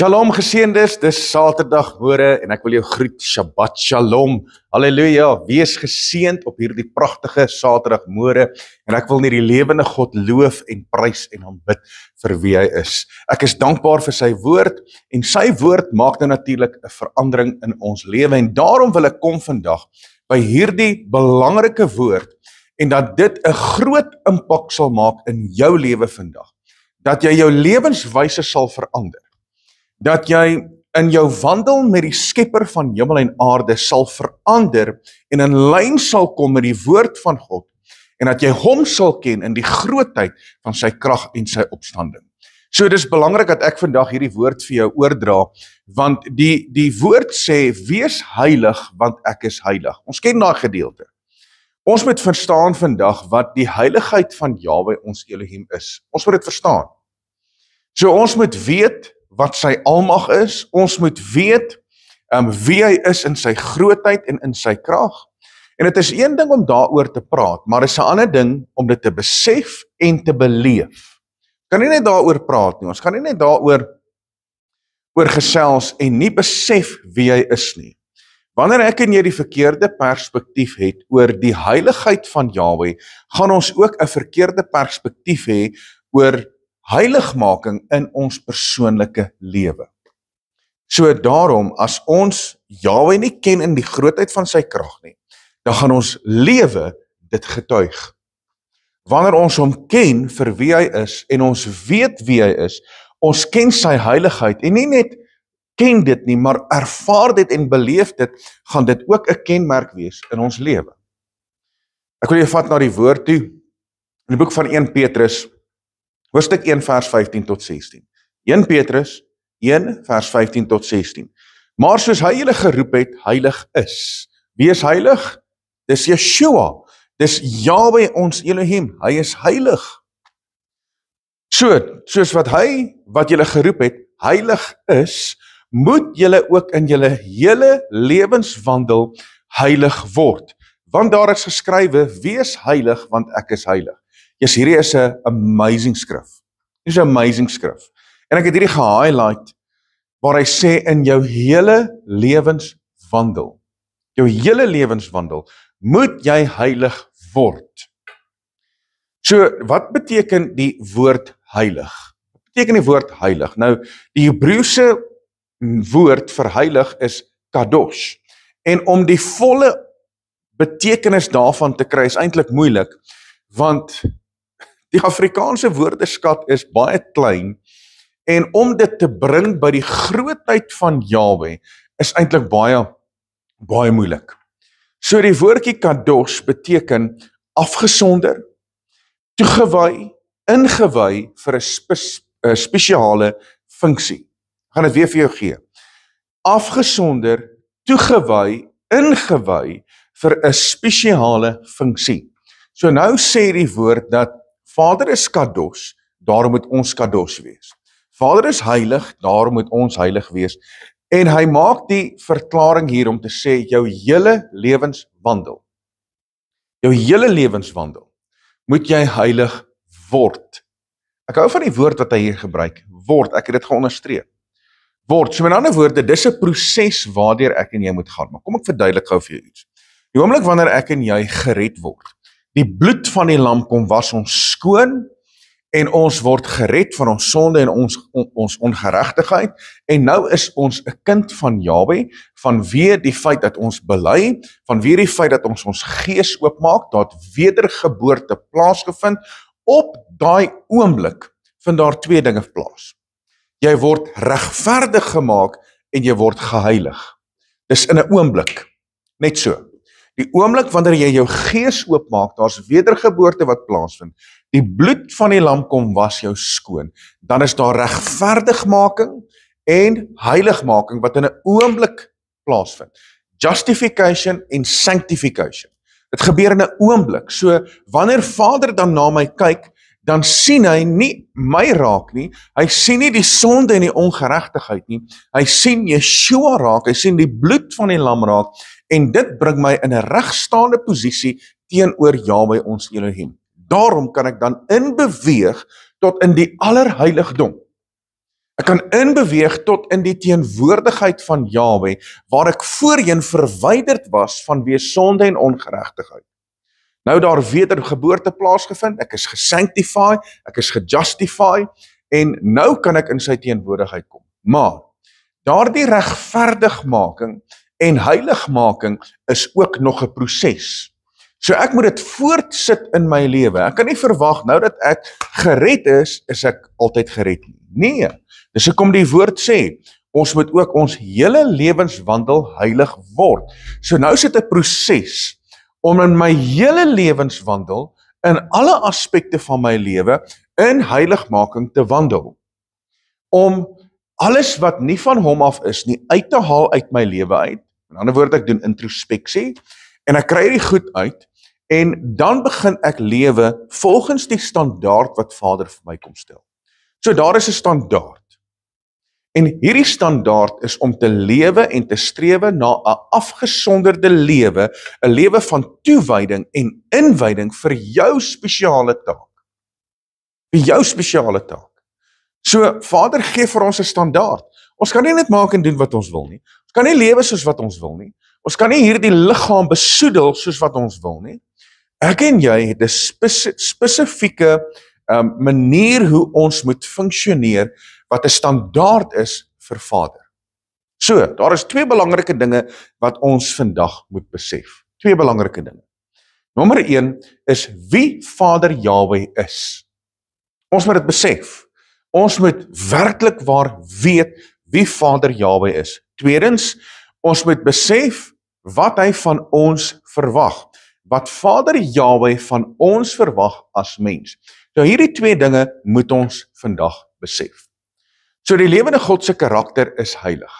Shalom geseëndes, dis Saterdagmôre en ek wil jou groet, Shabbat Shalom. Halleluja, wees geseënd op hierdie pragtige Saterdagmôre en ek wil net die lewende God loof en prys en aanbid vir wie hy is. Ek is dankbaar vir sy woord en sy woord maak nou natuurlik 'n verandering in ons lewe en daarom wil ek kom vandag by hierdie belangrike woord en dat dit 'n groot impak sal maak in jou lewe vandag. Dat jy jou lewenswyse sal verander. Dat jy in jou wandel met die skepper van hemel en aarde sal verander en in lyn sal kom met die woord van God en dat jy hom sal ken in die grootheid van sy krag en sy opstanding. So dis belangrik dat ek vandag hierdie woord vir jou oordra, want die woord sê, wees heilig want ek is heilig. Ons ken daai gedeelte. Ons moet verstaan vandag wat die heiligheid van Jahwe ons Elohim is. Ons moet dit verstaan. So ons moet weet wat sy almag is, ons moet weet wie hy is in sy grootheid en in sy krag. En dit is een ding om daaroor te praat, maar dit is 'n ander ding om dit te besef en te beleef. Kan nie net daaroor praat nie, ons kan nie net daaroor gesels en nie besef wie hy is nie. Wanneer ek en jy die verkeerde perspektief het oor die heiligheid van Jahwe, gaan ons ook 'n verkeerde perspektief hê oor heiligmaking in ons persoonlike lewe. So daarom, as ons Jahwe nie ken in die grootheid van sy krag nie, dan gaan ons lewe dit getuig. Wanneer ons hom ken vir wie hy is, en ons weet wie hy is, ons ken sy heiligheid, en nie net ken dit nie, maar ervaar dit en beleef dit, gaan dit ook 'n kenmerk wees in ons lewe. Ek wil jou vat na die woord toe, in die boek van 1 Petrus, hoofstuk 1 vers 15 tot 16. 1 Petrus 1 vers 15 tot 16. Maar soos hy julle geroep het, heilig is. Wie is heilig? Dis Yeshua. Dis Jahwe ons Elohim. Hy is heilig. Soos wat julle geroep het, heilig is, moet julle ook in julle hele lewenswandel heilig word. Want daar is geskrywe, wees heilig, want ek is heilig. Yes, hierdie is 'n amazing skrif. Dit is 'n amazing skrif. En ek het hierdie gehighlight waar hy sê in jou hele lewenswandel. Jou hele lewenswandel moet jy heilig word. So, wat beteken die woord heilig? Wat beteken die woord heilig? Nou, die Hebreëse woord vir heilig is kadosh. En om die volle betekenis daarvan te kry is eintlik moeilik, want die Afrikaanse woordeskat is baie klein en om dit te bring by die grootheid van Jahwe is eintlik baie moeilik. So die woordjie kadosh beteken afgesonder, toegewy, ingewy vir 'n spesiale funksie. Ek gaan dit weer vir jou gee. Afgesonder, toegewy, ingewy vir 'n spesiale funksie. So nou sê die woord dat Vader is kadosh, daarom moet ons kadosh wees. Vader is heilig, daarom moet ons heilig wees. En hy maak die verklaring hier om te sê, jou hele lewenswandel moet jy heilig word. Ek hou van die woord wat hy hier gebruik, word, ek het dit geonderstreep. Word, so met ander woorde, dis 'n proses waardeur ek en jy moet gaan. Maar kom ek verduidelik gou vir jou iets. Die oomblik wanneer ek en jy gered word, die bloed van die lam kom was ons skoon en ons word gered van ons sonde en ons ongeregtigheid en nou is ons 'n kind van Jahwe vanweë die feit dat ons bely, vanweë die feit dat ons gees oopmaak, dat wedergeboorte plaasgevind. Op daai oomblik vind daar twee dinge plaas. Jy word regverdig gemaak en jy word geheilig. Dis in 'n oomblik, net so. Die oomblik wanneer jy jou gees oopmaak, daar's wedergeboorte wat plaasvind. Die bloed van die lam kom was jou skoon. Dan is daar regverdigmaking en heiligmaking wat in 'n oomblik plaasvind. Justification en sanctification. Dit gebeur in 'n oomblik. So wanneer Vader dan na my kyk, dan sien hy nie my raak nie. Hy sien nie die sonde en die ongeregtigheid nie. Hy sien Yeshua raak, hy sien die bloed van die lam raak. En dit bring my in 'n regstaande posisie teenoor Jahwe ons Elohim. Daarom kan ek dan inbeweeg tot in die allerheiligdom. Ek kan inbeweeg tot in die teenwoordigheid van Jahwe, waar ek voorheen verwyderd was vanweë sonde en ongeregtigheid. Nou daar wedergeboorte plaasgevind, ek is gesanctify, ek is gejustify, en nou kan ek in sy teenwoordigheid kom. Maar, daardie regverdigmaking en heiligmaking is ook nog 'n proses. So ek moet dit voortsit in my lewe. Ek kan nie verwag, nou dat ek gered is ek altyd gered nie. Nee, dis hoekom die woord sê, ons moet ook ons hele lewenswandel heilig word. So nou is dit 'n proses, om in my hele lewenswandel, in alle aspekte van my lewe, in heiligmaking te wandel. Om alles wat nie van hom af is nie, uit te haal uit my lewe uit. In ander woorde, ek doen introspeksie, en ek kry die goed uit, en dan begin ek lewe volgens die standaard wat Vader vir my kom stel. So daar is 'n standaard. En hierdie standaard is om te lewe en te strewe na 'n afgesonderde lewe, 'n lewe van toewyding en inwyding vir jou spesiale taak. Vir jou spesiale taak. So Vader gee vir ons 'n standaard. Ons kan nie net maak en doen wat ons wil nie. Ons kan nie lewe soos wat ons wil nie. Ons kan nie hierdie liggaam besoedel soos wat ons wil nie. Ek en jy het 'n spesifieke manier hoe ons moet funksioneer, wat 'n standaard is vir Vader. So, daar is twee belangrike dinge wat ons vandag moet besef. Twee belangrike dinge. Nommer 1 is wie Vader Jahwe is. Ons moet dit besef. Ons moet werklik waar weet wie Vader Jahwe is. Tweedens, ons moet besef wat hy van ons verwag. Wat Vader Jahwe van ons verwag as mens. Nou hierdie twee dinge moet ons vandag besef. So die lewende God se karakter is heilig.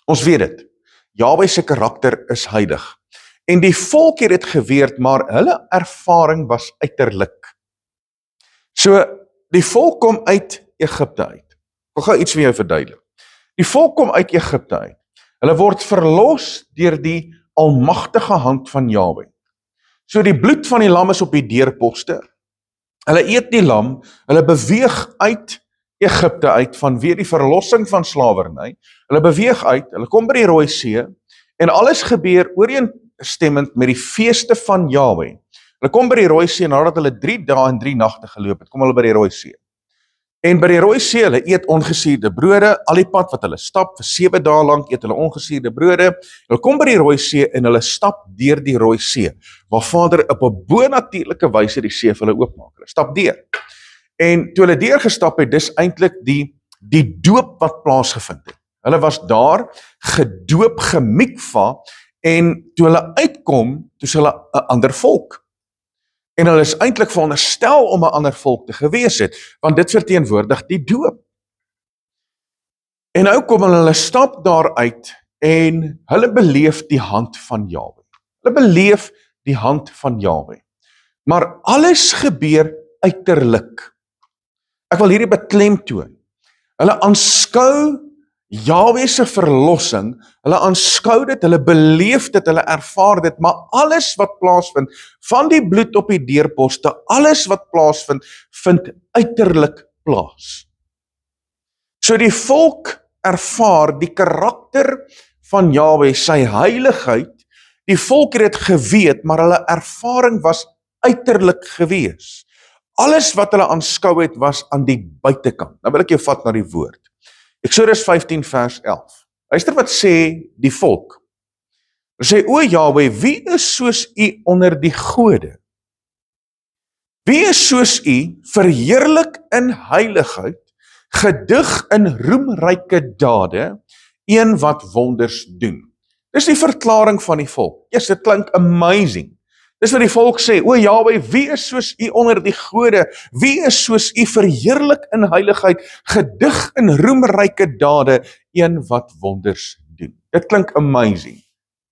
Ons weet dit. Jahwe se karakter is heilig. En die volk het dit geweet, maar hulle ervaring was uiterlik. So die volk kom uit Egipte uit. Ek gaan iets vir jou verduidelik. Die volk kom uit Egipte uit. Hulle word verlos deur die almagtige hand van Jahwe. So die bloed van die lam is op die deurposte. Hulle eet die lam, hulle beweeg uit Egipte uit vanweë die verlossing van slawerny. Hulle beweeg uit, hulle kom by die Rooi See en alles gebeur ooreenstemmend met die feeste van Jahwe. Hulle kom by die Rooi See nadat hulle 3 dae en 3 nagte geloop het, kom hulle by die Rooi See. En by die Rooi See, hulle eet ongesuurde brode, al die pad wat hulle stap, vir 7 dae lank eet hulle ongesuurde brode. Hulle kom by die Rooi See en hulle stap deur die Rooi See, waar Vader op 'n bonatuurlike wyse die see vir hulle oopmaak. Hulle stap deur. En toe hulle deurgestap het, dis eintlik die doop wat plaasgevind het. Hulle was daar, gedoop, gemikva, en toe hulle uitkom, toe is hulle 'n ander volk. En hulle is eintlik veronderstel om 'n ander volk te gewees het, want dit verteenwoordig die doop. En nou kom hulle stap daar uit, en hulle beleef die hand van Jahwe. Hulle beleef die hand van Jahwe. Maar alles gebeur uiterlik. Ek wil hierdie beklemtoon. Hulle aanskou Jahwe se verlossing, hulle aanskou dit, hulle beleef dit, hulle ervaar dit, maar alles wat plaasvind, van die bloed op die deurposte, alles wat plaasvind, vind uiterlik plaas. So die volk ervaar die karakter van Jahwe, sy heiligheid, die volk het dit geweet, maar hulle ervaring was uiterlik gewees. Alles wat hulle aanskou het, was aan die buitekant. Nou wil ek jou vat na die woord. Eksodus 15 vers 11. Luister wat sê die volk. Hulle sê, o Jahwe, wie is soos u onder die gode? Wie is soos u, verheerlik in heiligheid, gedig in roemryke dade, een wat wonders doen? Dis die verklaring van die volk. Yes, dit klink amazing. Dis wat die volk sê, o Jahwe, wie is soos u onder die gode? Wie is soos u, verheerlik in heiligheid, gedig in roemryke dade, een wat wonders doen? Dit klink amazing.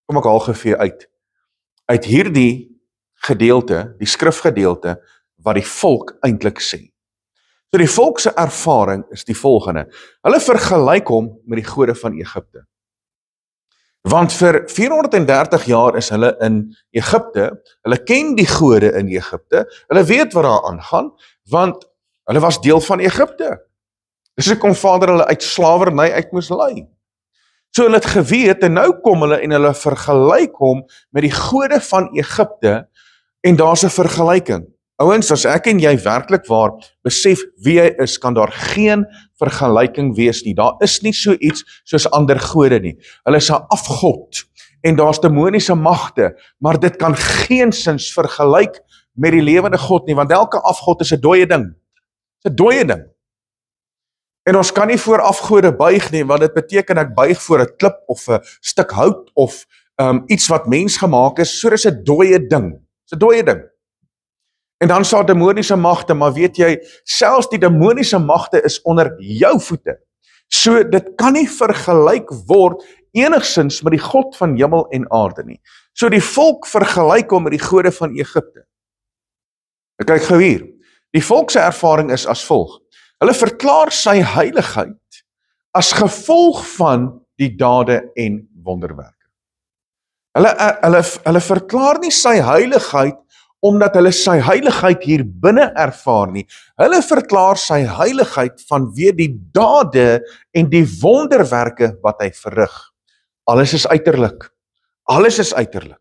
Kom ek haal gevee uit hierdie gedeelte, die skrifgedeelte, wat die volk eintlik sê. So die volk se ervaring is die volgende. Hulle vergelyk hom met die gode van Egipte. Want vir 430 jaar is hulle in Egipte, hulle ken die gode in Egipte, hulle weet wat daar aangaan, want hulle was deel van Egipte. Dis hoekom Vader hulle uit slawerny uit moes lei. So hulle het geweet, en nou kom hulle en hulle vergelyk hom met die gode van Egipte, en daar's 'n vergelyking. Ouens, as ek en jy werklik waar besef wie hy is, kan daar geen vergelyking wees nie. Daar is nie so iets soos ander gode nie. Hulle is 'n afgod, en daar's demoniese magte, maar dit kan geensins vergelyk met die lewende God nie, want elke afgod is 'n dooie ding. Dis 'n dooie ding. En ons kan nie voor afgode buig nie, want dit beteken ek buig voor 'n klip of 'n stuk hout of iets wat mens gemaak is, so dis 'n dooie ding. Dis 'n dooie ding. En dan staan demoniese magte, maar weet jy, selfs die demoniese magte is onder jou voete. So dit kan nie vergelyk word enigsins met die God van hemel en aarde nie. So die volk vergelyk hom met die gode van Egipte. Ek kyk gou hier. Die volk se ervaring is as volg. Hulle verklaar sy heiligheid as gevolg van die dade en wonderwerke. Hulle verklaar nie sy heiligheid omdat hulle sy heiligheid hier binne ervaar nie. Hulle verklaar sy heiligheid vanweë die dade en die wonderwerke wat hy verrig. Alles is uiterlik. Alles is uiterlik.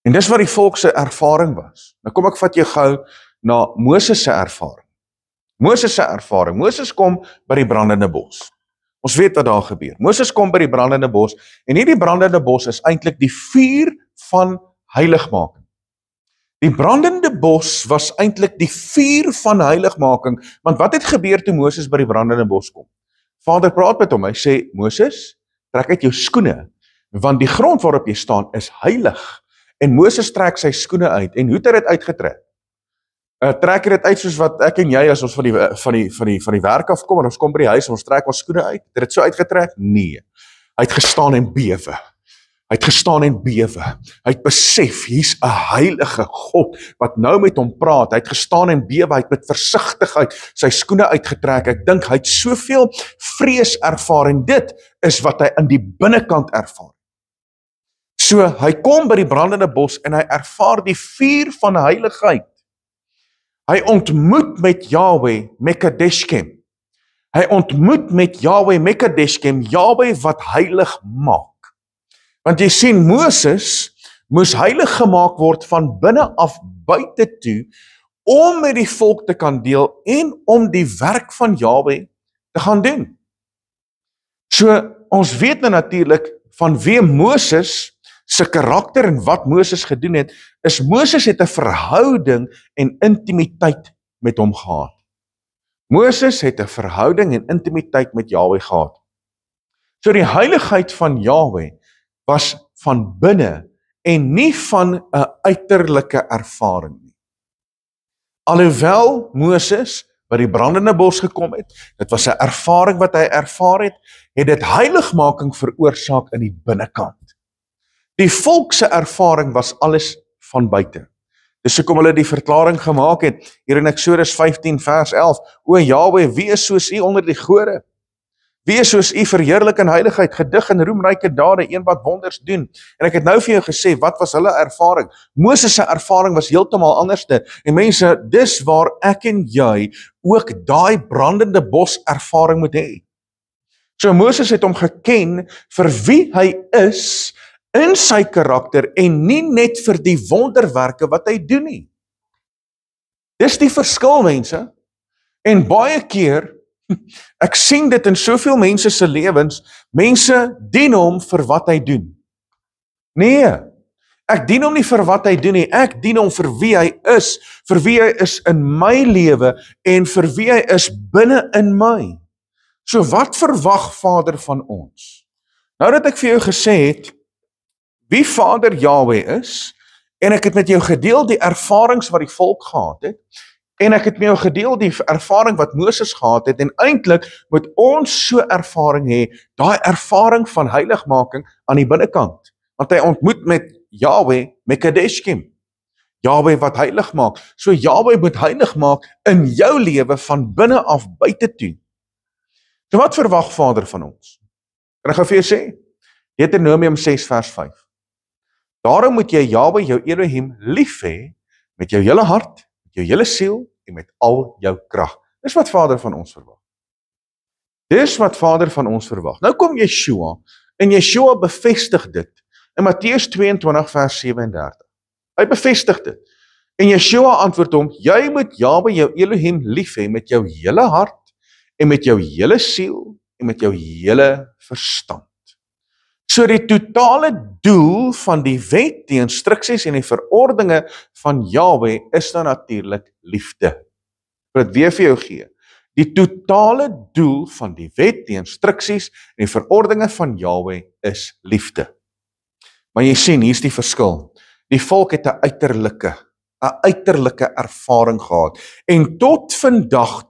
En dis wat die volk se ervaring was. Nou kom ek vat jou gou na Moses se ervaring. Moses se ervaring. Moses kom by die brandende bos. Ons weet wat daar gebeur. Moses kom by die brandende bos, en hierdie brandende bos is eintlik die vuur van heiligmaking. Die brandende bos was eintlik die vuur van heiligmaking, want wat het gebeur toe Moses by die brandende bos kom? Vader praat met hom, hy sê, Moses, trek uit jou skoene, want die grond waarop jy staan is heilig. En Moses trek sy skoene uit, en hoe het hy dit uitgetrek? Trek hy dit uit soos wat ek en jy, as ons van die werk afkom, en ons kom by die huis, en ons trek ons skoene uit, het dit so uitgetrek? Nee, hy het gestaan en bewe. Hy het gestaan en bewe. Hy het besef, hier's 'n heilige God wat nou met hom praat. Hy het gestaan en bewe, hy het met versigtigheid sy skoene uitgetrek. Ek dink hy het soveel vrees ervaar, en dit is wat hy in die binnekant ervaar. So, hy kom by die brandende bos en hy ervaar die vuur van heiligheid. Hy ontmoet met Yahweh Mekadeshkem. Hy ontmoet met Yahweh Mekadeshkem, Yahweh wat heilig maak. Want jy sien, Moses moes heilig gemaak word van binne af buite toe, om met die volk te kan deel, en om die werk van Yahweh te gaan doen. So, ons weet nou natuurlik, vanweë Moses se karakter en wat Moses gedoen het, is Moses het 'n verhouding en intimiteit met hom gehad. Moses het 'n verhouding en intimiteit met Yahweh gehad. So die heiligheid van Yahweh was van binne en nie van 'n uiterlike ervaring nie. Alhoewel Moses by die brandende bos gekom het, dit was 'n ervaring wat hy ervaar het, het dit heiligmaking veroorsaak in die binnekant. Die volk se ervaring was alles van buite. Dis hoekom hulle die verklaring gemaak het, hier in Eksodus 15 vers 11, O Yahweh, wie is soos u onder die gode? Wie is soos u verheerlik in heiligheid, gedig in roemryke dade, een wat wonders doen? En ek het nou vir jou gesê, wat was hulle ervaring? Moses se ervaring was heeltemal anderste. En mense, dis waar ek en jy ook daai brandende bos ervaring moet hê. So Moses het hom geken vir wie hy is, in sy karakter, en nie net vir die wonderwerke wat hy doen nie. Dis die verskil, mense. En baie keer, ek sien dit in soveel mense se lewens, mense dien hom vir wat hy doen. Nee, ek dien hom nie vir wat hy doen nie, ek dien hom vir wie hy is in my lewe, en vir wie hy is binne in my. So wat verwag Vader van ons? Nou dat ek vir jou gesê het, wie Vader Yahweh is, en ek het met jou gedeel die ervarings wat die volk gehad het, en ek het met jou gedeel die ervaring wat Moses gehad het, en eintlik moet ons so ervaring hê, daai ervaring van heiligmaking aan die binnekant, want hy ontmoet met Yahweh Mekadeshkem, Yahweh wat heilig maak. So Yahweh moet heilig maak in jou lewe van binne af buite toe. So wat verwag Vader van ons? En ek gaan vir jou sê, Deuteronomium 6 vers 5. Daarom moet jy Yahweh jou Elohim lief hê met jou hele hart, met jou hele siel en met al jou krag. Dis wat Vader van ons verwag. Dis wat Vader van ons verwag. Nou kom Yeshua, en Yeshua bevestig dit in Matteus 22 vers 37. Hy bevestig dit. En Yeshua antwoord hom, jy moet Jahwe jou Elohim lief hê met jou hele hart, en met jou hele siel, en met jou hele verstand. So die totale doel van die wet, die instruksies en die verordeninge van Jahwe is dan natuurlik liefde. Ek wil dit weer vir jou gee. Die totale doel van die wet, die instruksies en die verordeninge van Jahwe is liefde. Maar jy sien, hier is die verskil. Die volk het 'n uiterlike ervaring gehad. En tot vandag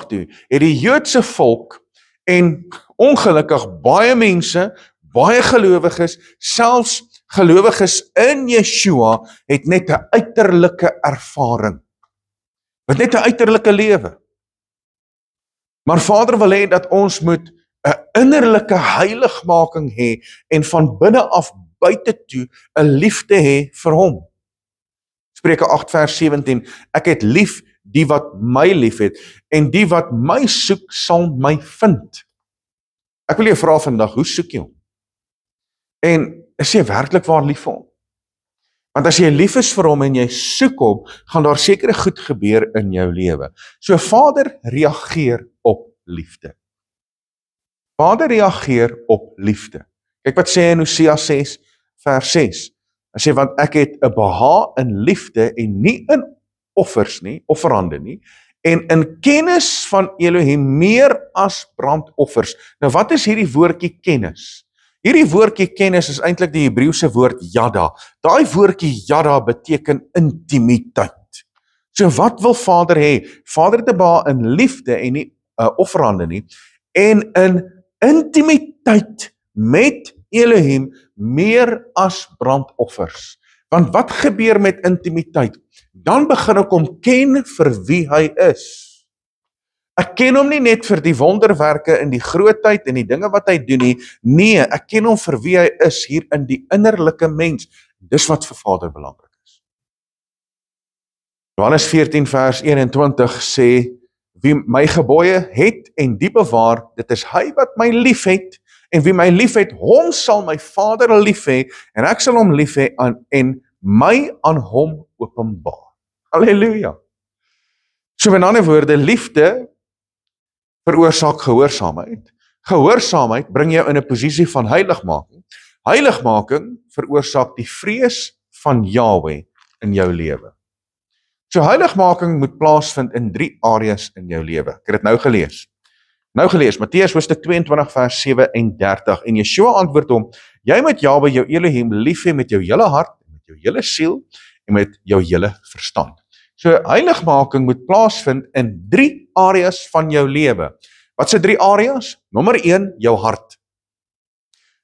toe het die Joodse volk en ongelukkig baie mense, baie gelowiges, selfs gelowiges in Yeshua, het net 'n uiterlike ervaring. Het net 'n uiterlike lewe. Maar Vader wil hê dat ons moet 'n innerlike heiligmaking hê en van binne af buite toe 'n liefde hê vir hom. Spreuke 8 vers 17, ek het lief die wat my lief het, en die wat my soek sal my vind. Ek wil jou vra vandag, hoe soek jy hom? En is jy werklik waar lief vir hom? Want as jy lief is vir hom en jy soek hom, gaan daar sekere goed gebeur in jou lewe. So Vader reageer op liefde. Vader reageer op liefde. Kyk wat sê in Hosea 6 vers 6. Hy sê, want ek het 'n behaag in liefde en nie in offers nie, offerande nie, en in kennis van Elohim meer as brandoffers. Nou wat is hierdie woordjie kennis? Hierdie woordjie kennis is eintlik die Hebreëse woord yada. Daai woordjie yada beteken intimiteit. So wat wil Vader hê? Vader het 'n behaag in liefde en nie offerande nie, en in intimiteit met Elohim meer as brandoffers. Want wat gebeur met intimiteit? Dan begin ek hom ken vir wie hy is. Ek ken hom nie net vir die wonderwerke en die grootheid en die dinge wat hy doen nie. Nee, ek ken hom vir wie hy is hier in die innerlike mens. Dis wat vir Vader belangrik is. Johannes 14 vers 21 sê, wie my gebooie het en die bewaar, dit is hy wat my lief het, en wie my lief het, hom sal my Vader lief hê, en ek sal hom lief hê en my aan hom openbaar. Halleluja. So in ander woorde, liefde veroorsaak gehoorsaamheid. Gehoorsaamheid bring jou in 'n posisie van heiligmaking. Heiligmaking veroorsaak die vrees van Jahwe in jou lewe. So heiligmaking moet plaasvind in 3 areas in jou lewe. Ek het dit nou gelees, Matteus hoofstuk 22 vers 37, en Yeshua antwoord hom, jy moet Jahwe jou Elohim lief hê met jou hele hart, met jou hele siel en met jou hele verstand. So heiligmaking moet plaasvind in 3 areas van jou lewe. Wat se 3 areas? Nommer 1, jou hart.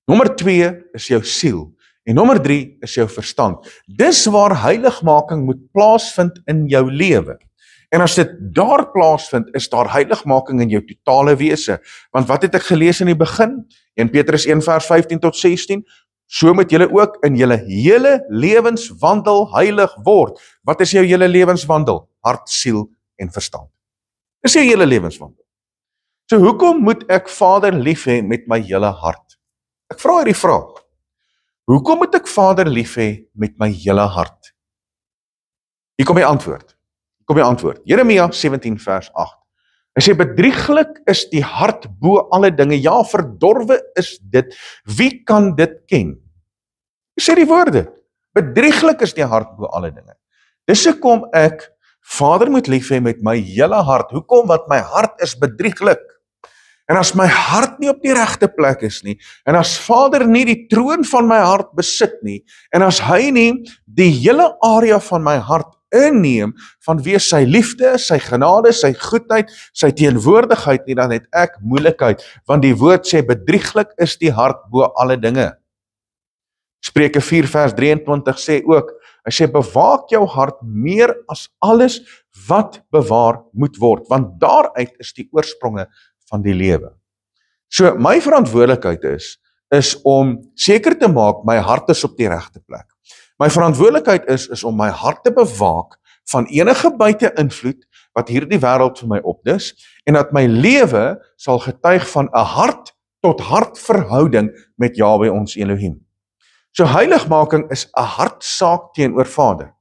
Nommer 2 is jou siel. En nommer 3 is jou verstand. Dis waar heiligmaking moet plaasvind in jou lewe. En as dit daar plaasvind, is daar heiligmaking in jou totale wese. Want wat het ek gelees in die begin? 1 Petrus 1 vers 15 tot 16. So moet julle ook in julle hele lewenswandel heilig word. Wat is jou hele lewenswandel? Hart, siel en verstand. Dis jou hele lewenswandel. So hoekom moet ek Vader lief hê met my hele hart? Ek vra hierdie vraag. Hoekom moet ek Vader lief hê met my hele hart? Hier kom die antwoord. Jeremia 17 vers 8. Hy sê, bedrieglik is die hart bo alle dinge. Ja, verdorwe is dit. Wie kan dit ken? Hy sê die woorde. Bedrieglik is die hart bo alle dinge. Dis hoekom ek Vader moet lief hê met my hele hart. Hoekom? Want my hart is bedrieglik. En as my hart nie op die regte plek is nie, en as Vader nie die troon van my hart besit nie, en as hy nie die hele area van my hart inneem, vanweë sy liefde, sy genade, sy goedheid, sy teenwoordigheid nie, dan het ek moeilikheid, want die woord sê, bedrieglik is die hart bo alle dinge. Spreuke 4 vers 23 sê ook, hy sê, bewaak jou hart meer as alles wat bewaar moet word, want daaruit is die oorspronge van die lewe. So my verantwoordelikheid is om seker te maak, my hart is op die regte plek. My verantwoordelikheid is om my hart te bewaak van enige buite invloed wat hierdie wêreld vir my opdis, en dat my lewe sal getuig van 'n hart tot hart verhouding met Jahwe ons Elohim. So heiligmaking is 'n hartsaak teenoor Vader.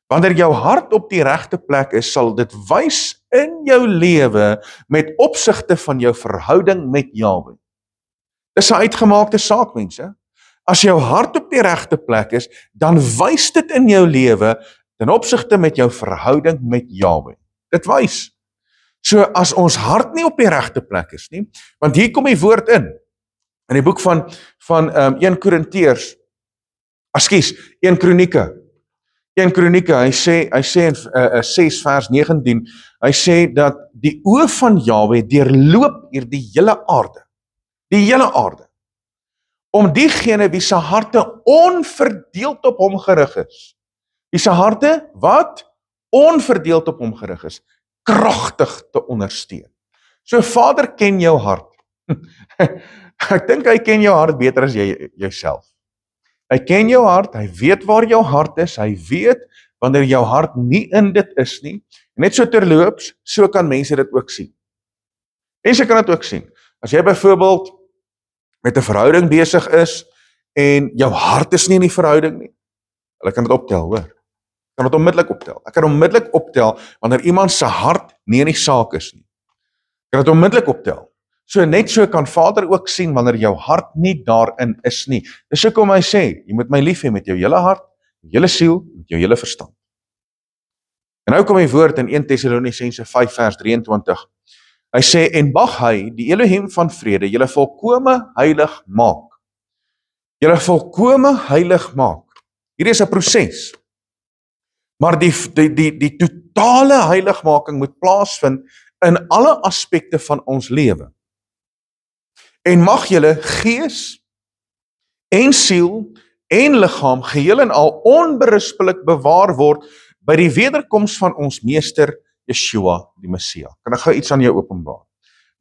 Wanneer jou hart op die regte plek is, sal dit wys in jou lewe met opsigte van jou verhouding met Jahwe. Dis 'n uitgemaakte saak, mense. As jou hart op die regte plek is, dan wys dit in jou lewe ten opsigte met jou verhouding met Jahwe. Dit wys. So as ons hart nie op die regte plek is nie, want hier kom die woord in die boek van 1 Korintiërs, 1 Kronieke. 1 Kronieke, hy sê in 6 vers 19, hy sê dat die oë van Jahwe deurloop hierdie hele aarde, om diegene wie se harte onverdeeld op hom gerig is. Wie se harte, wat? Onverdeeld op hom gerig is, kragtig te ondersteun. So Vader ken jou hart. Ek dink hy ken jou hart beter as jy jouself. Hy ken jou hart, hy weet waar jou hart is, hy weet wanneer jou hart nie in dit is nie. Net so terloops, so kan mense dit ook sien. Mense kan dit ook sien. As jy byvoorbeeld met 'n verhouding besig is en jou hart is nie in die verhouding nie, hulle kan dit optel, hoor. Kan dit onmiddellik optel. Ek kan onmiddellik optel wanneer iemand se hart nie in die saak is nie. Kan dit onmiddellik optel. So net so kan Vader ook sien wanneer jou hart nie daarin is nie. Dis hoekom hy sê, jy moet my lief hê met jou hele hart, jou hele siel, met jou hele verstand. En nou kom die woord in 1 Tessalonisense 5 vers 23. Hy sê, en mag hy, die Elohim van vrede, julle volkome heilig maak. Julle volkome heilig maak. Hierdie is 'n proses. Maar die totale heiligmaking moet plaasvind in alle aspekte van ons lewe. En mag julle gees en siel en liggaam geheel en al onberispelik bewaar word by die wederkoms van ons meester Yeshua die Messia. Kan ek gou iets aan jou openbaar?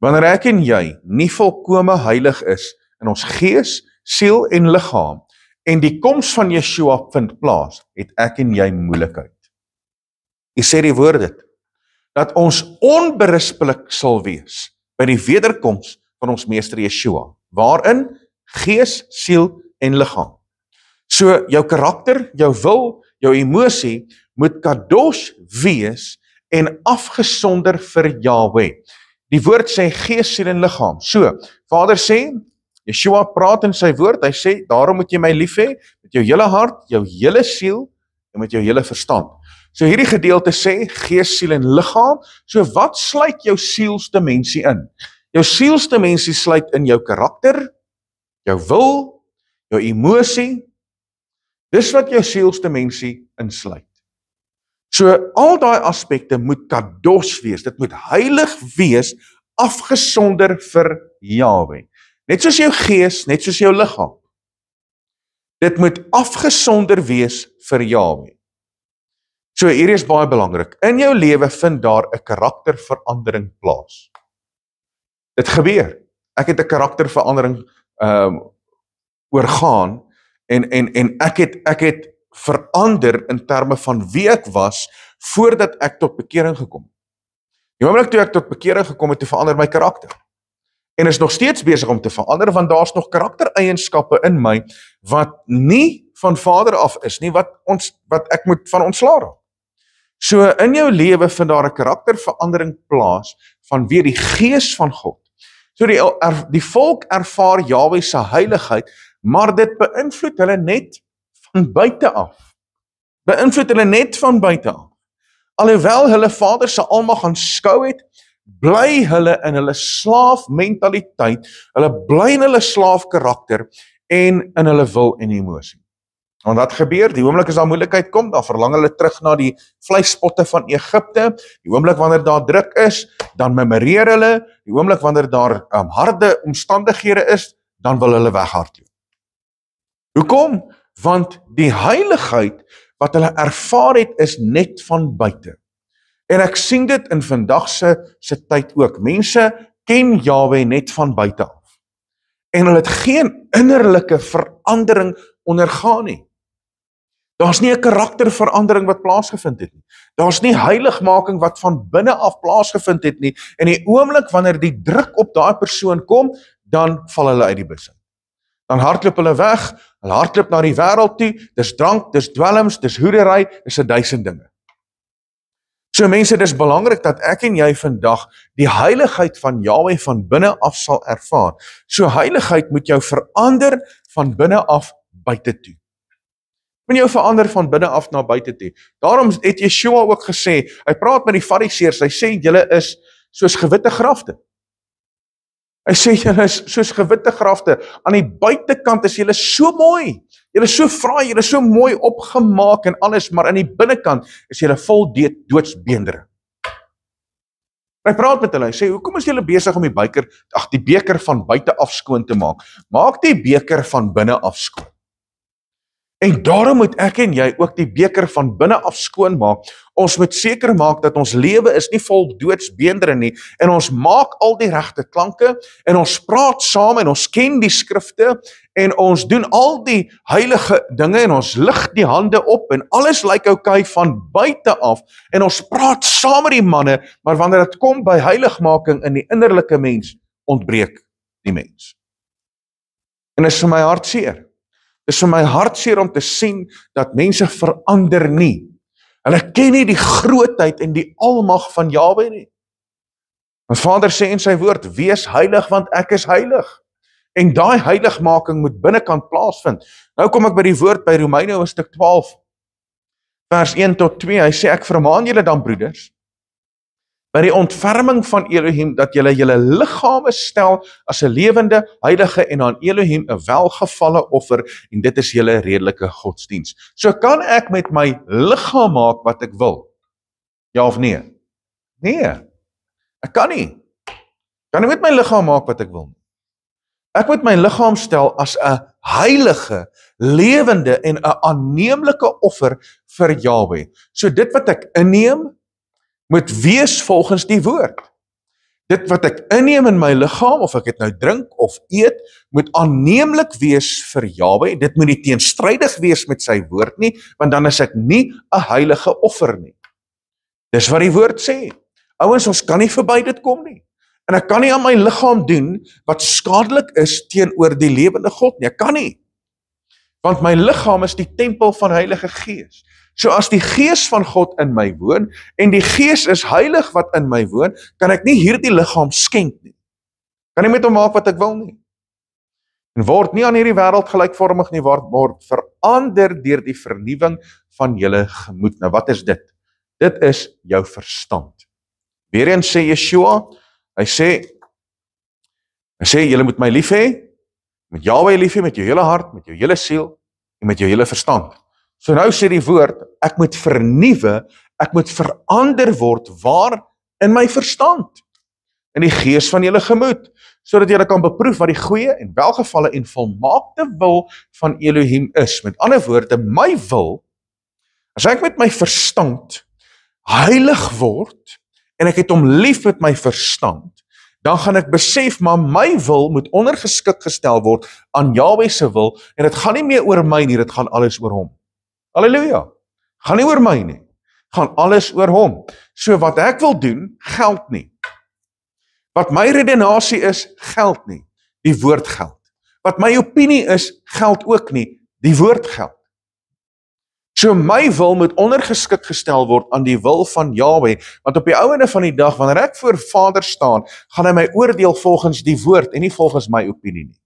Wanneer ek en jy nie volkome heilig is in ons gees, siel en liggaam en die koms van Yeshua vind plaas, het ek en jy moeilikheid. Hy sê die woord dit, dat ons onberispelik sal wees by die wederkoms van ons meester Yeshua, waarin gees, siel en liggaam. So jou karakter, jou wil, jou emosie moet kadosh wees en afgesonder vir Jahwe. Die woord sê gees, siel en liggaam. So, Vader sê, Yeshua praat in sy woord, hy sê, daarom moet jy my lief hê met jou hele hart, jou hele siel en met jou hele verstand. So hierdie gedeelte sê, gees, siel en liggaam, so wat sluit jou sielsdimensie in? Jou sielsdimensie sluit in jou karakter, jou wil, jou emosie, dis wat jou sielsdimensie insluit. So al daai aspekte moet kadosh wees, dit moet heilig wees, afgesonder vir Jahwe. Net soos jou gees, net soos jou liggaam. Dit moet afgesonder wees vir Jahwe. So hier is baie belangrik, in jou lewe vind daar 'n karakterverandering plaas. Dit gebeur. Ek het 'n karakterverandering oorgaan en ek het verander in terme van wie ek was voordat ek tot bekering gekom het. Die oomblik toe ek tot bekering gekom het, toe verander my karakter. En is nog steeds besig om te verander, want daar's nog karaktereienskappe in my wat nie van Vader af is nie, wat ek moet van ontslaa raak. So in jou lewe vind daar 'n karakterverandering plaas vanweë die gees van God. So die volk ervaar Jahwe se heiligheid, maar dit beïnvloed hulle net van buite af. Alhoewel hulle Vader se almag aanskou het, bly hulle in hulle slaafmentaliteit, hulle bly in hulle slaafkarakter en in hulle wil en emosie. Want wat gebeur? Die oomblik as daar moeilikheid kom, dan verlang hulle terug na die vleispotte van Egipte. Die oomblik wanneer daar druk is, dan memoreer hulle. Die oomblik wanneer daar harde omstandighede is, dan wil hulle weghardloop. Hoekom? Want die heiligheid wat hulle ervaar het, is net van buite. En ek sien dit in vandag se tyd ook. Mense ken Jahwe net van buite af. En hulle het geen innerlike verandering ondergaan nie. Daar's nie 'n karakterverandering wat plaasgevind het nie. Daar's nie heiligmaking wat van binne af plaasgevind het nie. En die oomblik wanneer die druk op daai persoon kom, dan val hulle uit die bus. Dan hardloop hulle weg, hulle hardloop na die wêreld toe, dis drank, dis dwelms, dis hoerery, dis 1000 dinge. So mense, dis belangrik dat ek en jy vandag die heiligheid van Jahwe van binne af sal ervaar. So heiligheid moet jou verander van binne af buite toe. Moet jou verander van binne af na buite toe. Daarom het Yeshua ook gesê, hy praat met die Fariseërs, hy sê julle is soos gewitte grafte. Hy sê julle is soos gewitte grafte. Aan die buitekant is julle so mooi. Julle is so fraai, julle is so mooi opgemaak en alles, maar aan die binnekant is julle vol doodsbeendere. Hy praat met hulle, hy sê, hoekom is julle besig om die beker van buite af skoon te maak? Maak die beker van binne af skoon. En daarom moet ek en jy ook die beker van binne af skoon maak. Ons moet seker maak dat ons lewe is nie vol doodsbeendere nie, en ons maak al die regte klanke, en ons praat saam, en ons ken die skrifte, en ons doen al die heilige dinge, en ons lig die hande op, en alles lyk oukei van buite af, en ons praat saam met die manne, maar wanneer dit kom by heiligmaking in die innerlike mens, ontbreek die mens. En dit is vir my hartseer. Dit is vir my hartseer om te sien dat mense verander nie. Hulle ken nie die grootheid en die almag van Jahwe nie. Want Vader sê in sy woord, wees heilig want ek is heilig. En daai heiligmaking moet binnekant plaasvind. Nou kom ek by die woord by Romeine hoofstuk 12, vers 1 tot 2. Hy sê, ek vermaan julle dan broeders, by die ontferming van Elohim, dat julle liggame stel as 'n lewende, heilige en aan Elohim 'n welgevalle offer, en dit is julle redelike godsdiens. So kan ek met my liggaam maak wat ek wil? Ja of nee? Nee, ek kan nie. Kan nie met my liggaam maak wat ek wil nie. Ek moet my liggaam stel as 'n heilige, lewende en 'n aanneemlike offer vir Jahwe. So dit wat ek inneem, moet wees volgens die woord. Dit wat ek inneem in my liggaam, of ek het nou drink of eet, moet aanneemlik wees vir Jahwe. Dit moet nie teenstrydig wees met sy woord nie, want dan is ek nie 'n heilige offer nie. Dis wat die woord sê. Ouens, ons kan nie verby dit kom nie. En ek kan nie aan my liggaam doen wat skadelik is teenoor die lewende God nie. Ek kan nie. Want my liggaam is die tempel van Heilige Gees. So as die Gees van God in my woon, en die Gees is heilig wat in my woon, kan ek nie hierdie liggaam skenk nie. Kan nie met hom maak wat ek wil nie. En word nie aan hierdie wêreld gelykvormig nie, word verander deur die vernuwing van julle gemoed. Nou wat is dit? Dit is jou verstand. Weereens sê Yeshua, hy sê, julle moet my lief hê, met Jahwe lief hê, met jou hele hart, met jou hele siel, en met jou hele verstand. So nou sê die woord, ek moet vernuwe, ek moet verander word, waar? In my verstand, in die gees van julle gemoed, sodat julle kan beproef wat die goeie en welgevalle en volmaakte wil van Elohim is. Met ander woorde, my wil, as ek met my verstand heilig word, en ek het hom lief met my verstand, dan gaan ek besef, maar my wil moet ondergeskik gestel word aan Jahwe se wil, en dit gaan nie meer oor my nie, dit gaan alles oor hom. Halleluja, gaan nie oor my nie, gaan alles oor hom. So wat ek wil doen, geld nie. Wat my redenasie is, geld nie, die woord geld. Wat my opinie is, geld ook nie, die woord geld. So my wil moet ondergeskik gestel word aan die wil van Jahwe, want op die ouende van die dag, wanneer ek voor Vader staan, gaan hy my oordeel volgens die woord, en nie volgens my opinie nie.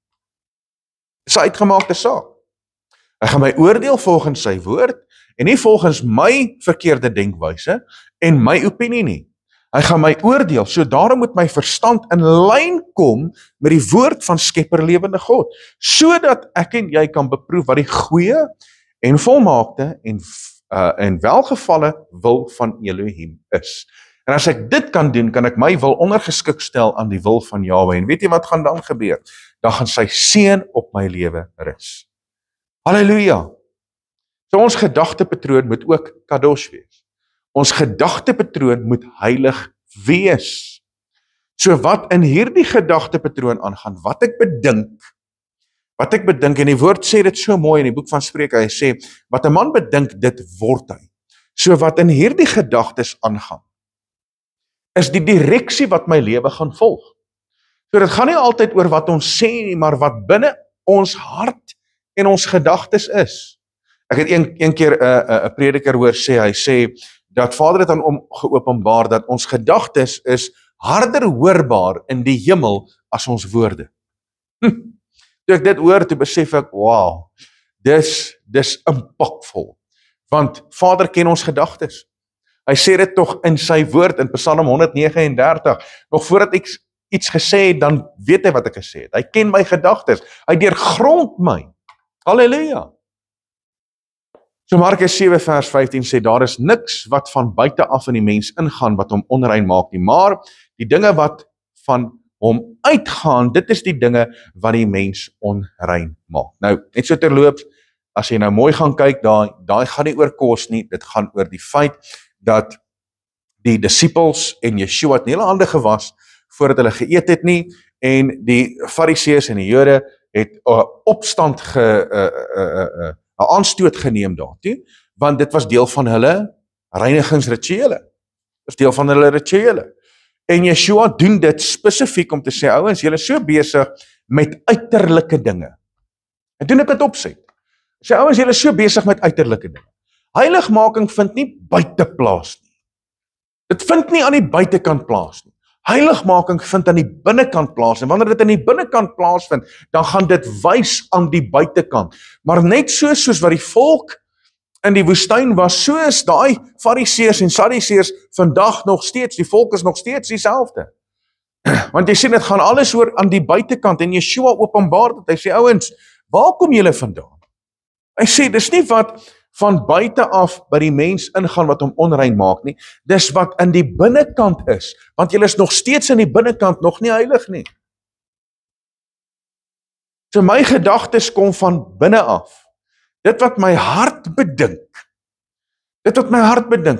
Dis 'n uitgemaakte saak. Hy gaan my oordeel volgens sy woord, en nie volgens my verkeerde denkwyse, en my opinie nie. Hy gaan my oordeel, so daarom moet my verstand in lyn kom met die woord van Skepper lewende God, sodat ek en jy kan beproef wat die goeie en volmaakte en welgevalle wil van Elohim is. En as ek dit kan doen, kan ek my wil ondergeskik stel aan die wil van Jahwe. En weet jy wat gaan dan gebeur? Dan gaan sy seën op my lewe rus. Halleluja! So ons gedagtepatroon moet ook kadosh wees. Ons gedagtepatroon moet heilig wees. So wat in hierdie gedagtepatroon aangaan, wat ek bedink, Wat ek bedink, en die woord sê dit so mooi in die boek van Spreuke, hy sê, wat 'n man bedink, dit word hy. So wat in hierdie gedagtes aangaan, is die direksie wat my lewe gaan volg. So dit gaan nie altyd oor wat ons sê nie, maar wat binne ons hart en ons gedagtes is. Ek het een keer 'n prediker hoor sê, hy sê, dat Vader het aan hom geopenbaar, dat ons gedagtes is harder hoorbaar in die hemel as ons woorde. Toe ek dit hoor, toe besef ek, wow, dis impaktvol, want Vader ken ons gedagtes. Hy sê dit tog in sy woord, in Psalm 139, nog voordat ek iets gesê het, dan weet hy wat ek gesê het. Hy ken my gedagtes, hy deurgrond my. Halleluja! So Markus 7 vers 15 sê, daar is niks wat van buite af in die mens ingaan, wat hom onrein maak nie, maar die dinge wat van hom uitgaan, dit is die dinge wat die mens onrein maak. Nou, net so terloops, as jy nou mooi gaan kyk, daai gaan nie oor kos nie, dit gaan oor die feit, dat die disippels en Yeshua het nie hulle hande gewas, voordat hulle geëet het nie, en die Fariseërs en die Jode het opstand aanstoot geneem daartoe, want dit was deel van hulle reinigingsrituele. Dit was deel van hulle rituele. En Yeshua doen dit spesifiek om te sê, ouens, julle is so besig met uiterlike dinge. En doen ek dit opset. Sê, ouens, julle is so besig met uiterlike dinge. Heiligmaking vind nie buite plaas nie. Dit vind nie aan die buitekant plaas nie. Heiligmaking vind aan die binnekant plaas, en wanneer dit aan die binnekant plaasvind, dan gaan dit wys aan die buitekant. Maar net soos wat die volk in die woestyn was, so is daai Fariseërs en Sadduseërs vandag nog steeds, die volk is nog steeds dieselfde. Want jy sien, dit gaan alles oor aan die buitekant, en Yeshua openbaar dit, hy sê, ouens, waar kom julle vandaan? Hy sê, dis nie wat van buite af by die mens ingaan wat hom onrein maak nie, dis wat in die binnekant is, want julle is nog steeds in die binnekant nog nie heilig nie. So my gedagtes kom van binne af, dit wat my hart bedink,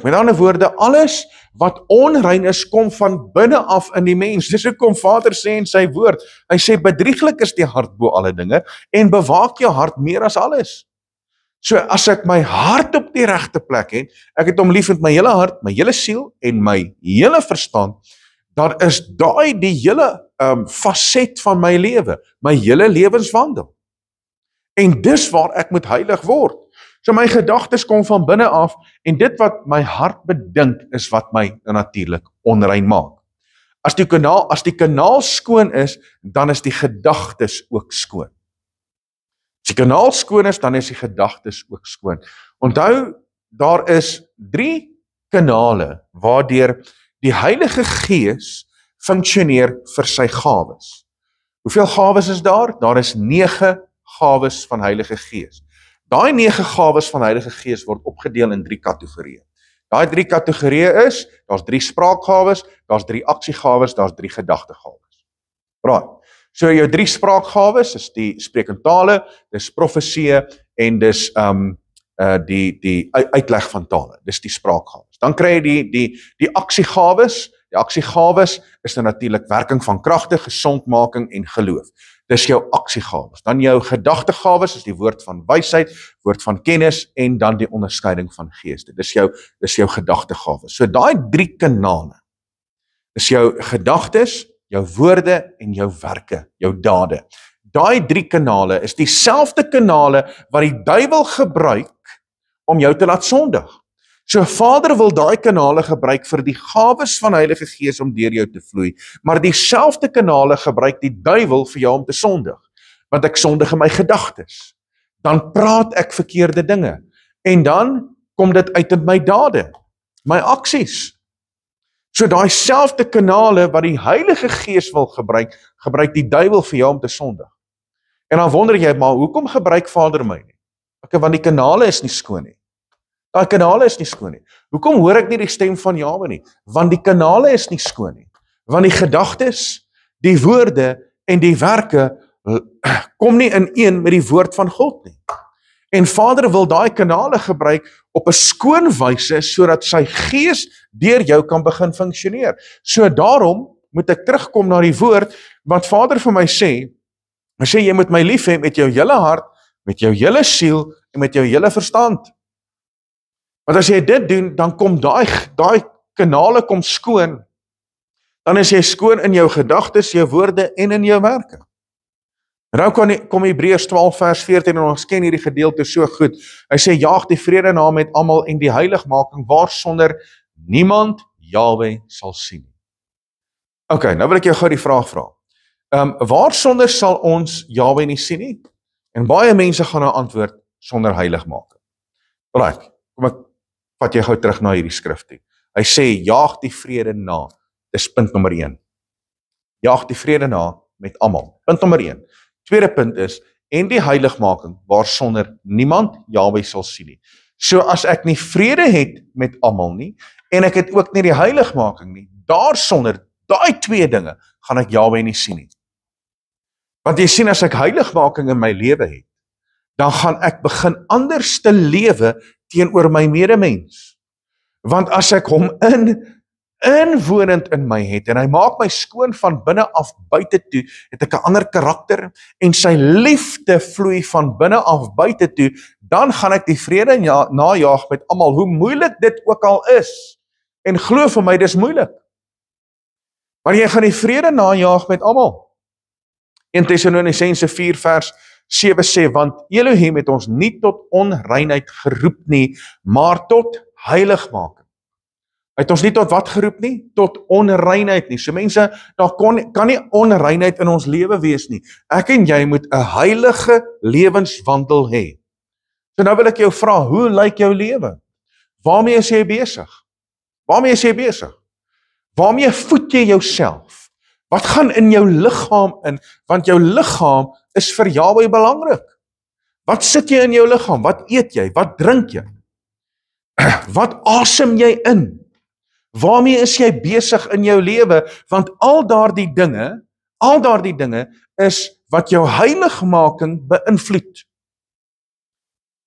met ander woorde, alles wat onrein is, kom van binne af in die mens. Dis hoekom Vader sê in sy woord, hy sê, bedrieglik is die hart bo alle dinge, en bewaak jou hart meer as alles. So as ek my hart op die regte plek het, ek het hom lief met my hele hart, my hele siel en my hele verstand, dan is daai die hele faset van my lewe, my hele lewenswandel. En dis waar ek moet heilig word. So my gedagtes kom van binne af, en dit wat my hart bedink, is wat my natuurlik onrein maak. As die kanaal skoon is, dan is die gedagtes ook skoon. As die kanaal skoon is, dan is die gedagtes ook skoon. Onthou, daar is 3 kanale waardeur die Heilige Gees funksioneer vir sy gawes. Hoeveel gawes is daar? Daar is 9 gawes van Heilige Gees. Daai 9 gawes van Heilige Gees word opgedeel in 3 kategorieë. Daai 3 kategorieë is, daar's 3 spraakgawes, daar's 3 aksiegawes, daar's 3 gedagtegawes. Right. So jou 3 spraakgawes is die spreek in tale, dis profesie en dis die uitleg van tale. Dis die spraakgawes. Dan kry jy die aksiegawes. Die aksiegawes is natuurlik werking van kragte, gesondmaking en geloof. Dis jou aksiegawes. Dan jou gedagtegawes is die woord van wysheid, woord van kennis en dan die onderskeiding van geeste. Dis jou gedagtegawes. So daai 3 kanale is jou gedagtes, jou woorde en jou werke, jou dade. Daai 3 kanale is dieselfde kanale wat die duiwel gebruik om jou te laat sondig. So Vader wil daai kanale gebruik vir die gawes van Heilige Gees om deur jou te vloei, maar dieselfde kanale gebruik die duiwel vir jou om te sondig. Want ek sondig in my gedagtes. Dan praat ek verkeerde dinge. En dan kom dit uit in my dade, my aksies. So daai selfde kanale wat die Heilige Gees wil gebruik die duiwel vir jou om te sondig. En dan wonder jy, maar hoekom gebruik Vader my nie? Want die kanale is nie skoon nie. Daai kanale is nie skoon nie. Hoekom hoor ek nie die stem van Jahwe nie? Want die kanale is nie skoon nie. Want die gedagtes, die woorde en die werke kom nie in een met die woord van God nie. En Vader wil daai kanale gebruik op 'n skoon wyse sodat sy Gees deur jou kan begin funksioneer. So daarom moet ek terugkom na die woord wat Vader vir my sê, Hy sê, jy moet my lief hê met jou hele hart, met jou hele siel en met jou hele verstand. Want as jy dit doen, dan kom daai kanale kom skoon. Dan is jy skoon in jou gedagtes, jou woorde en in jou werke. En nou kom Hebreërs 12 vers 14 en ons ken hierdie gedeelte so goed. Hy sê, jaag die vrede na met almal en die heiligmaking waarsonder niemand Jahwe sal sien. Ok, nou wil ek jou gou die vraag vra. Waarsonder sal ons Jahwe nie sien nie? En baie mense gaan nou antwoord sonder heiligmaking. Alright, kom ek vat jy gou terug na hierdie skrif toe. Hy sê, jaag die vrede na. Dis punt nommer 1. Jaag die vrede na met almal. Punt nommer 1. Tweede punt is, en die heiligmaking waarsonder niemand Jahwe sal sien nie. So as ek nie vrede het met almal nie, en ek het ook nie die heiligmaking nie, daarsonder, daai twee dinge, gaan ek Jahwe nie sien nie. Want jy sien, as ek heiligmaking in my lewe het, dan gaan ek begin anders te lewe teenoor my medemens. Want as ek hom inwonend in my het, en hy maak my skoon van binne af buite toe, het ek 'n ander karakter, en sy liefde vloei van binne af buite toe, dan gaan ek die vrede najaag met almal, hoe moeilik dit ook al is, en glo vir my, dis moeilik. Maar jy gaan die vrede najaag met almal. 1 Tessalonisense 4 vers 7 sê, want Elohim het ons nie tot onreinheid geroep nie, maar tot heiligmaking. Hy het ons nie tot wat geroep nie? Tot onreinheid nie. So mense, daar kan nie onreinheid in ons lewe wees nie. Ek en jy moet 'n heilige lewenswandel hê. So nou wil ek jou vra, hoe lyk jou lewe? Waarmee is jy besig? Waarmee is jy besig? Waarmee voed jy jouself? Wat gaan in jou liggaam in? Want jou liggaam is vir Jahwe belangrik. Wat sit jy in jou liggaam? Wat eet jy? Wat drink jy? Wat asem jy in? Waarmee is jy besig in jou lewe? Want al daardie dinge is wat jou heiligmaking beïnvloed.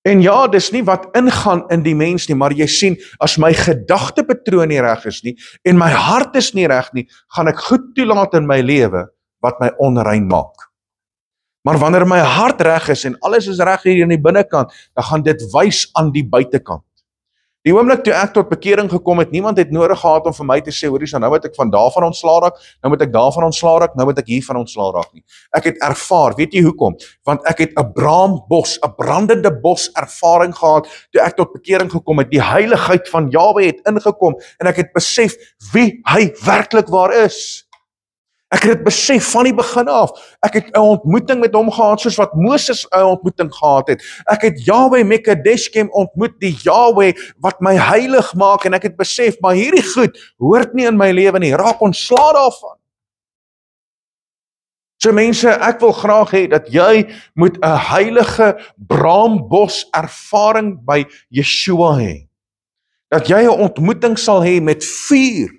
En ja, dis nie wat ingaan in die mens nie, maar jy sien, as my gedagtepatroon nie reg is nie, en my hart is nie reg nie, gaan ek goed toelaat in my lewe, wat my onrein maak. Maar wanneer my hart reg is, en alles is reg hier in die binnekant, dan gaan dit wys aan die buitekant. Die oomblik toe ek tot bekering gekom het, niemand het nodig gehad om vir my te sê, hoorie, nou moet ek van daarvan ontslaa raak, nou moet ek daarvan ontslaa raak, nou moet ek hiervan ontslaa raak nie. Ek het ervaar, weet jy hoekom? Want ek het 'n braambos, 'n brandende bos ervaring gehad, toe ek tot bekering gekom het, die heiligheid van Jahwe het ingekom, en ek het besef wie hy werklik waar is. Ek het dit besef van die begin af. Ek het 'n ontmoeting met hom gehad, soos wat Moses 'n ontmoeting gehad het. Ek het Jahwe Mekadeshkem ontmoet, die Jahwe wat my heilig maak, en ek het besef, maar hierdie goed hoort nie in my lewe nie, raak ontslae daarvan. So mense, ek wil graag hê dat jy moet 'n heilige braambos ervaring by Yeshua hê. Dat jy 'n ontmoeting sal hê met vuur.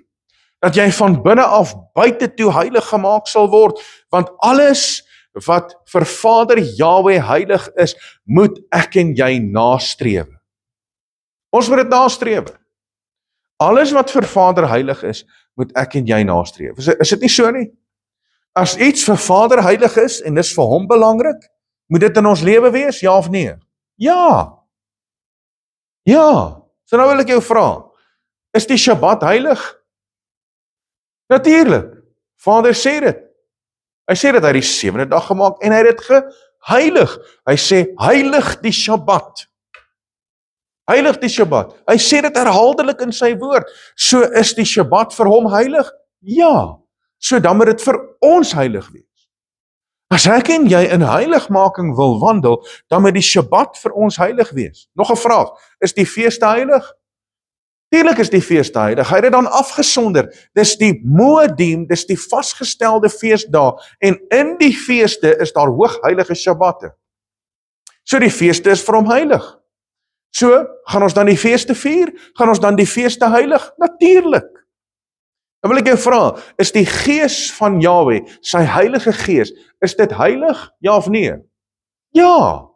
Dat jy van binne af buite toe heilig gemaak sal word, want alles wat vir Vader Jahwe heilig is, moet ek en jy nastrewe. Ons moet dit nastrewe. Alles wat vir Vader heilig is, moet ek en jy nastrewe. Is dit nie so nie? As iets vir Vader heilig is, en dis vir hom belangrik, moet dit in ons lewe wees, ja of nee? Ja. Ja. So nou wil ek jou vra, is die Shabbat heilig? Natuurlik, Vader sê dit. Hy sê dat hy die 7de dag gemaak en hy het dit geheilig. Hy sê, heilig die Shabbat. Heilig die Shabbat. Hy sê dit herhaaldelik in sy woord. So is die Shabbat vir hom heilig? Ja. So dan moet dit vir ons heilig wees. As ek en jy in heiligmaking wil wandel, dan moet die Shabbat vir ons heilig wees. Nog 'n vraag, is die feeste heilig? Tuurlik is die feeste heilig, hy het dit dan afgesonder, dis die Moedim, dis die vasgestelde feestdae, en in die feeste is daar hoogheilige Shabbatte. So die feeste is vir hom heilig. So, gaan ons dan die feeste vier? Gaan ons dan die feeste heilig? Natuurlik. Dan wil ek jou vra, is die gees van Jahwe, sy heilige gees, is dit heilig, ja of nee? Ja,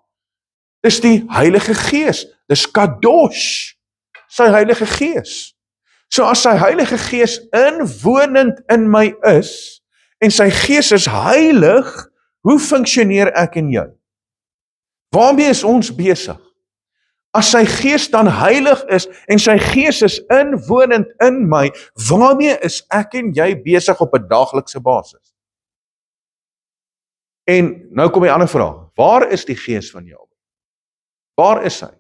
dis die heilige gees, dis kadosh, sy heilige gees. So as sy heilige gees inwonend in my is, en sy gees is heilig, Hoe funksioneer ek en jy? Waarmee is ons besig? As sy gees dan heilig is en sy gees is inwonend in my, waarmee is ek en jy besig op 'n daaglikse basis? En nou kom die ander vraag, waar is die gees van Jahwe? Waar is hy?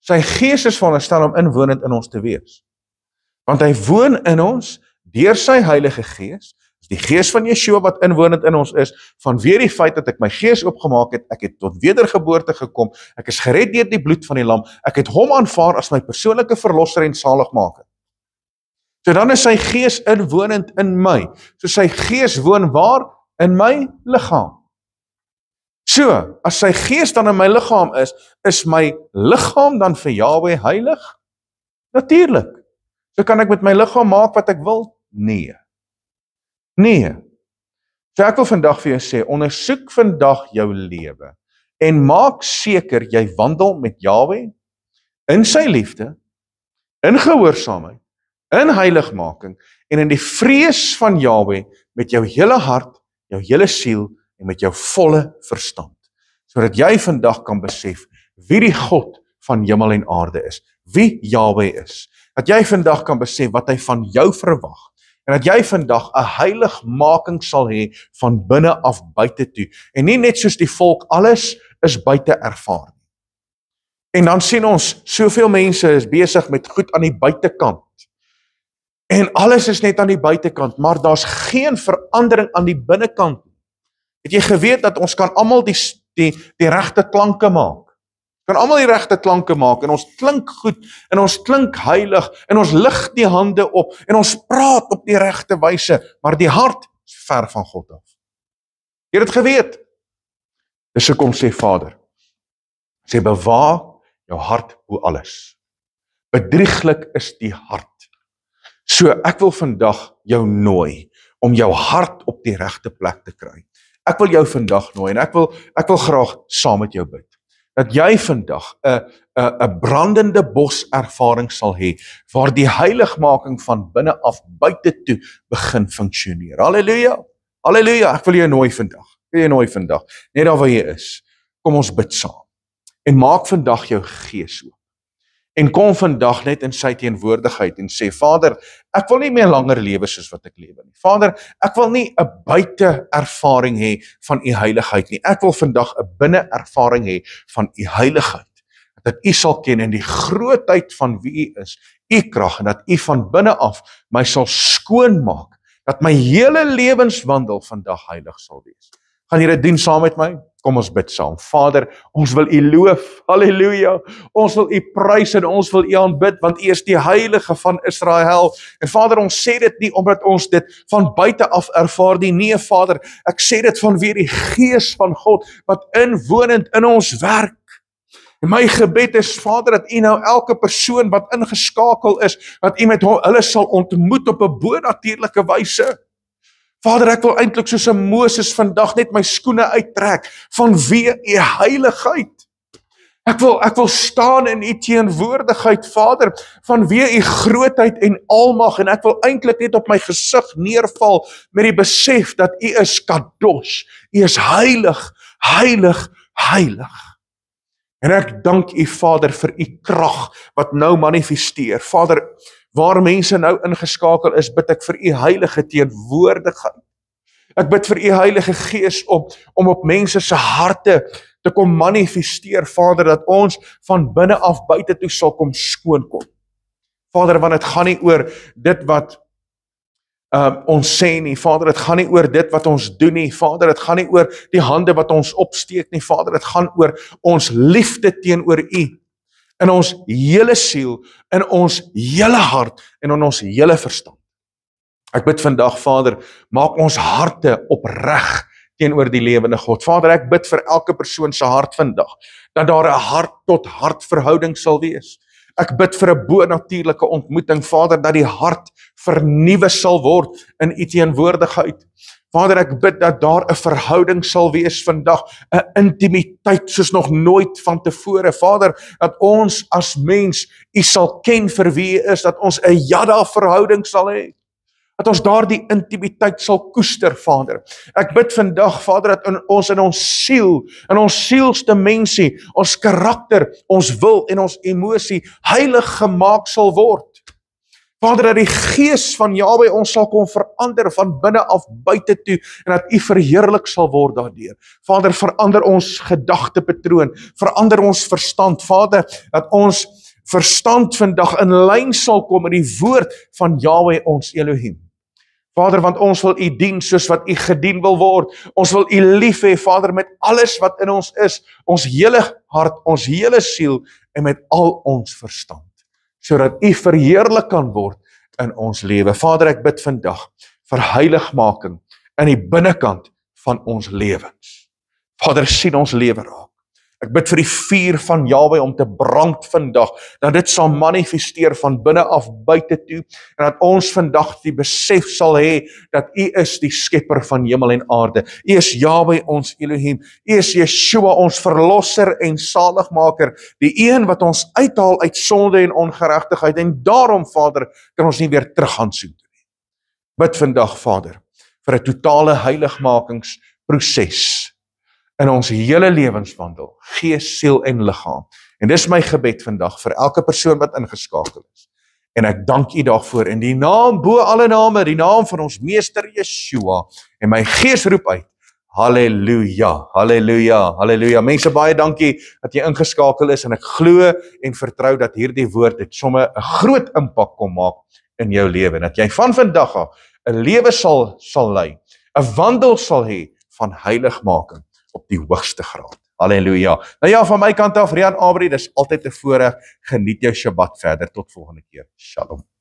Sy gees is veronderstel om inwonend in ons te wees. Want hy woon in ons deur sy Heilige Gees. Die gees van Yeshua wat inwonend in ons is, vanweer die feit dat ek my gees opgemaak het, ek het tot wedergeboorte gekom, ek is gered deur die bloed van die lam, ek het hom aanvaar as my persoonlike verlosser en saligmaker. So dan is sy gees inwonend in my. So sy gees woon waar? In my liggaam. So, as sy gees dan in my liggaam is my liggaam dan vir Jahwe heilig? Natuurlik. So kan ek met my liggaam maak wat ek wil? Nee. So ek wil vandag vir jou sê, ondersoek vandag jou lewe en maak seker jy wandel met Jahwe in sy liefde, in gehoorsaamheid, in heiligmaking en in die vrees van Jahwe met jou hele hart, jou hele siel en met jou volle verstand. Sodat jy vandag kan besef wie die God van hemel en aarde is, wie Jahwe is. Dat jy vandag kan besef wat hy van jou verwag. En dat jy vandag 'n heiligmaking sal hê van binne af buite toe. En nie net soos die volk, alles is buite ervaar nie. En dan sien ons, soveel mense is besig met goed aan die buitekant. En alles is net aan die buitekant, maar daar's geen verandering aan die binnekant. Het jy geweet dat ons kan almal die regte klanke maak? Kan almal die regte klanke maak en ons klink goed en ons klink heilig en ons lig die hande op en ons praat op die regte wyse, maar die hart is ver van God af. Jy het dit geweet. Dis hoekom sê Vader, sê bewaar jou hart bo alles. Bedrieglik is die hart. So ek wil vandag jou nooi om jou hart op die regte plek te kry. Ek wil jou vandag nooi en ek wil graag saam met jou bid. Dat jy vandag 'n brandende bos ervaring sal hê, waar die heiligmaking van binne af buite toe begin funksioneer. Halleluja, halleluja, ek wil jou nooi vandag, net daar waar jy is, kom ons bid saam, en maak vandag jou gees oop, en kom vandag net in sy teenwoordigheid en sê, Vader, ek wil nie meer langer lewe soos wat ek lewe nie. Vader, ek wil nie 'n buite ervaring hê van u heiligheid nie. Ek wil vandag 'n binne ervaring hê van u heiligheid. Dat u sal ken in die grootheid van wie u is, u krag, en dat u van binne af my sal skoonmaak, dat my hele lewenswandel vandag heilig sal wees. Gaan jy dit doen saam met my? Kom ons bid saam. Vader, ons wil u loof, halleluja, ons wil u prys en ons wil u aanbid, want u is die heilige van Israel. En Vader, ons sê dit nie omdat ons dit van buite af ervaar nie. Nee, Vader, ek sê dit vanweer die gees van God, wat inwonend in ons werk. En my gebed is, Vader, dat u nou elke persoon wat ingeskakel is, dat u met hulle sal ontmoet op 'n bonatuurlike wyse. Vader, ek wil eintlik soos 'n Moses vandag net my skoene uittrek vanweë u heiligheid. Ek wil staan in u teenwoordigheid, Vader, vanweë u grootheid en almag, en ek wil eintlik net op my gesig neerval met die besef dat u is kadosh, u is heilig, heilig, heilig. En ek dank u, Vader, vir u krag wat nou manifesteer. Vader, waar mense nou ingeskakel is, bid ek vir u heilige teenwoordigheid. Ek bid vir u Heilige Gees om op mense se harte te kom manifesteer, Vader, dat ons van binne af buite toe sal kom skoonkom. Vader, want dit gaan nie oor dit wat ons sê nie, Vader, dit gaan nie oor dit wat ons doen nie, Vader, dit gaan nie oor die hande wat ons opsteek nie, Vader, dit gaan oor ons liefde teenoor u, in ons hele siel, in ons hele hart, en in ons hele verstand. Ek bid vandag, Vader, maak ons harte opreg teenoor die lewende God. Vader, ek bid vir elke persoon se hart vandag, dat daar 'n hart tot hart verhouding sal wees. Ek bid vir 'n bonatuurlike ontmoeting, Vader, dat die hart vernuwe sal word in u teenwoordigheid. Vader, ek bid dat daar 'n verhouding sal wees vandag, 'n intimiteit soos nog nooit van tevore. Vader, dat ons as mens u sal ken vir wie u is, dat ons 'n Yada verhouding sal hê. Dat ons daardie intimiteit sal koester, Vader. Ek bid vandag, Vader, dat ons in ons siel, in ons sielsdimensie, ons karakter, ons wil en ons emosie heilig gemaak sal word. Vader, dat die gees van Jahwe ons sal kom verander van binne af buite toe en dat U verheerlik sal word daardeur. Vader, verander ons gedagtepatroon, verander ons verstand. Vader, dat ons verstand vandag in lyn sal kom met die woord van Jahwe ons Elohim. Vader, want ons wil U dien soos wat U gedien wil word. Ons wil U lief hê, Vader, met alles wat in ons is, ons hele hart, ons hele siel en met al ons verstand, sodat U verheerlik kan word in ons lewe. Vader, ek bid vandag vir heiligmaking in die binnekant van ons lewens. Vader, sien ons lewe raak. Ek bid vir die vuur van Jahwe om te brand vandag, dat dit sal manifesteer van binne af buite toe, en dat ons vandag die besef sal hê, dat U is die skepper van hemel en aarde. U is Jahwe ons Elohim, U is Yeshua ons verlosser en saligmaker, die een wat ons uithaal uit sonde en ongeregtigheid, en daarom, Vader, kan ons nie weer terug gaan soek nie. Bid vandag, Vader, vir 'n totale heiligmakingsproses in ons hele lewenswandel, gees, siel en liggaam. En dis my gebed vandag vir elke persoon wat ingeskakel is. En ek dank U daarvoor in die naam bo alle name, die naam van ons meester Yeshua. En my gees roep uit, halleluja, halleluja, halleluja. Mense, baie dankie dat jy ingeskakel is en ek glo en vertrou dat hierdie woord dit somme 'n groot impak kom maak in jou lewe. En dat jy van vandag af 'n lewe sal lei, 'n wandel sal hê van heiligmaking op die hoogste graad. Halleluja. Nou ja, van my kant af, Rian Abri, dis altyd 'n voorreg. Geniet jou Shabbat verder. Tot volgende keer. Shalom.